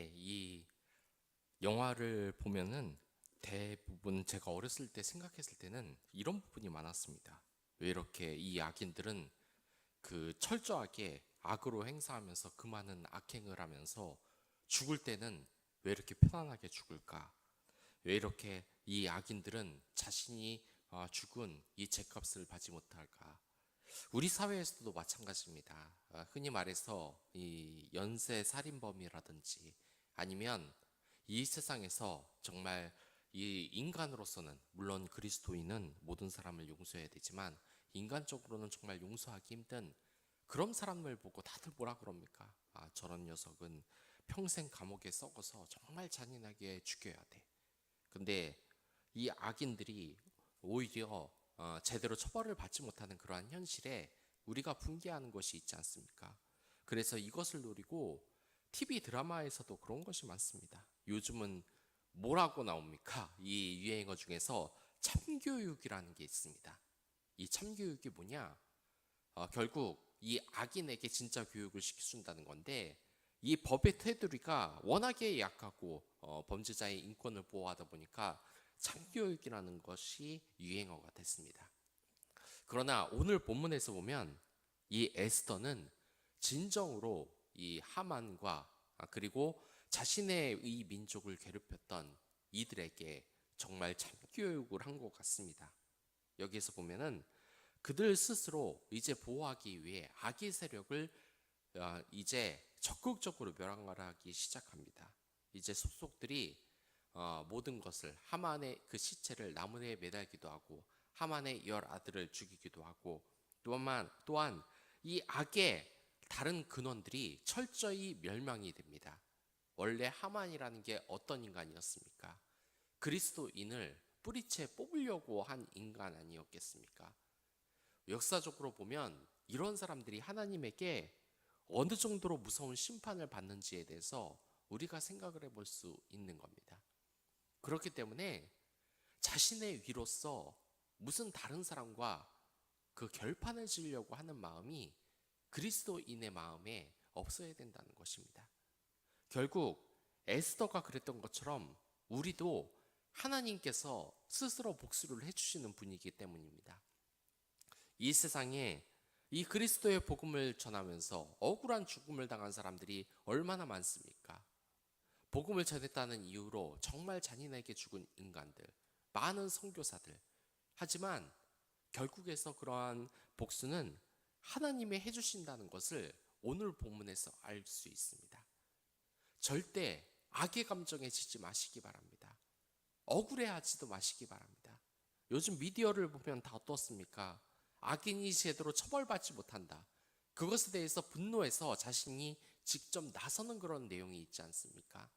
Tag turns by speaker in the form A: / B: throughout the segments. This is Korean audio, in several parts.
A: 이 영화를 보면은 대부분 제가 어렸을 때 생각했을 때는 이런 부분이 많았습니다. 왜 이렇게 이 악인들은 철저하게 악으로 행사하면서 그 많은 악행을 하면서 죽을 때는 왜 이렇게 편안하게 죽을까? 왜 이렇게 이 악인들은 자신이 죽은 이 죗값을 받지 못할까? 우리 사회에서도 마찬가지입니다. 흔히 말해서 이 연쇄 살인범이라든지 아니면 이 세상에서 정말 이 인간으로서는 물론 그리스도인은 모든 사람을 용서해야 되지만 인간적으로는 정말 용서하기 힘든 그런 사람을 보고 다들 뭐라 그럽니까? 저런 녀석은 평생 감옥에 썩어서 정말 잔인하게 죽여야 돼. 근데 이 악인들이 오히려 제대로 처벌을 받지 못하는 그러한 현실에 우리가 분개하는 것이 있지 않습니까? 그래서 이것을 노리고 TV 드라마에서도 그런 것이 많습니다. 요즘은 뭐라고 나옵니까? 이 유행어 중에서 참교육이라는 게 있습니다. 이 참교육이 뭐냐? 결국 이 악인에게 진짜 교육을 시켜준다는 건데 이 법의 테두리가 워낙에 약하고 범죄자의 인권을 보호하다 보니까 참교육이라는 것이 유행어가 됐습니다. 그러나 오늘 본문에서 보면 이 에스더는 진정으로 이 하만과 그리고 자신의 이 민족을 괴롭혔던 이들에게 정말 참교육을 한 것 같습니다. 여기에서 보면은 그들 스스로 이제 보호하기 위해 악의 세력을 이제 적극적으로 멸하기 시작합니다. 이제 속속들이 모든 것을 하만의 그 시체를 나무에 매달기도 하고 하만의 10아들을 죽이기도 하고 또한 이 악의 다른 근원들이 철저히 멸망이 됩니다. 원래 하만이라는 게 어떤 인간이었습니까? 그리스도인을 뿌리채 뽑으려고 한 인간 아니었겠습니까? 역사적으로 보면 이런 사람들이 하나님에게 어느 정도로 무서운 심판을 받는지에 대해서 우리가 생각을 해볼 수 있는 겁니다. 그렇기 때문에 자신의 위로서 무슨 다른 사람과 그 결판을 지으려고 하는 마음이 그리스도인의 마음에 없어야 된다는 것입니다. 결국 에스더가 그랬던 것처럼 우리도 하나님께서 스스로 복수를 해주시는 분이기 때문입니다. 이 세상에 이 그리스도의 복음을 전하면서 억울한 죽음을 당한 사람들이 얼마나 많습니까? 복음을 전했다는 이유로 정말 잔인하게 죽은 인간들, 많은 선교사들. 하지만 결국에서 그러한 복수는 하나님이 해주신다는 것을 오늘 본문에서 알 수 있습니다. 절대 악의 감정에 지지 마시기 바랍니다. 억울해하지도 마시기 바랍니다. 요즘 미디어를 보면 다 어떻습니까? 악인이 제대로 처벌받지 못한다. 그것에 대해서 분노해서 자신이 직접 나서는 그런 내용이 있지 않습니까?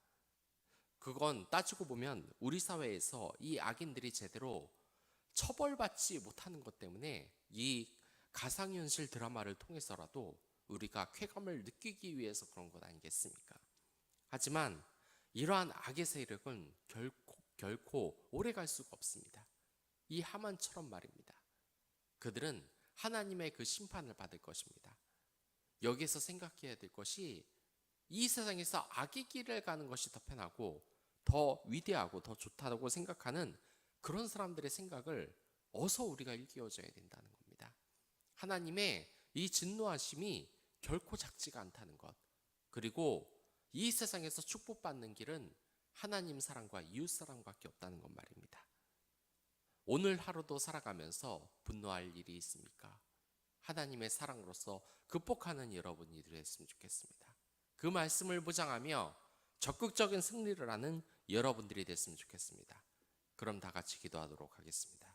A: 그건 따지고 보면 우리 사회에서 이 악인들이 제대로 처벌받지 못하는 것 때문에 이 가상현실 드라마를 통해서라도 우리가 쾌감을 느끼기 위해서 그런 것 아니겠습니까? 하지만 이러한 악의 세력은 결코 오래 갈 수가 없습니다. 이 하만처럼 말입니다. 그들은 하나님의 그 심판을 받을 것입니다. 여기에서 생각해야 될 것이 이 세상에서 악의 길을 가는 것이 더 편하고 더 위대하고 더 좋다고 생각하는 그런 사람들의 생각을 어서 우리가 일깨워줘야 된다는 겁니다. 하나님의 이 진노하심이 결코 작지가 않다는 것, 그리고 이 세상에서 축복받는 길은 하나님 사랑과 이웃 사랑밖에 없다는 것 말입니다. 오늘 하루도 살아가면서 분노할 일이 있습니까? 하나님의 사랑으로서 극복하는 여러분이 되었으면 좋겠습니다. 그 말씀을 보장하며 적극적인 승리를 하는 여러분들이 됐으면 좋겠습니다. 그럼 다 같이 기도하도록 하겠습니다.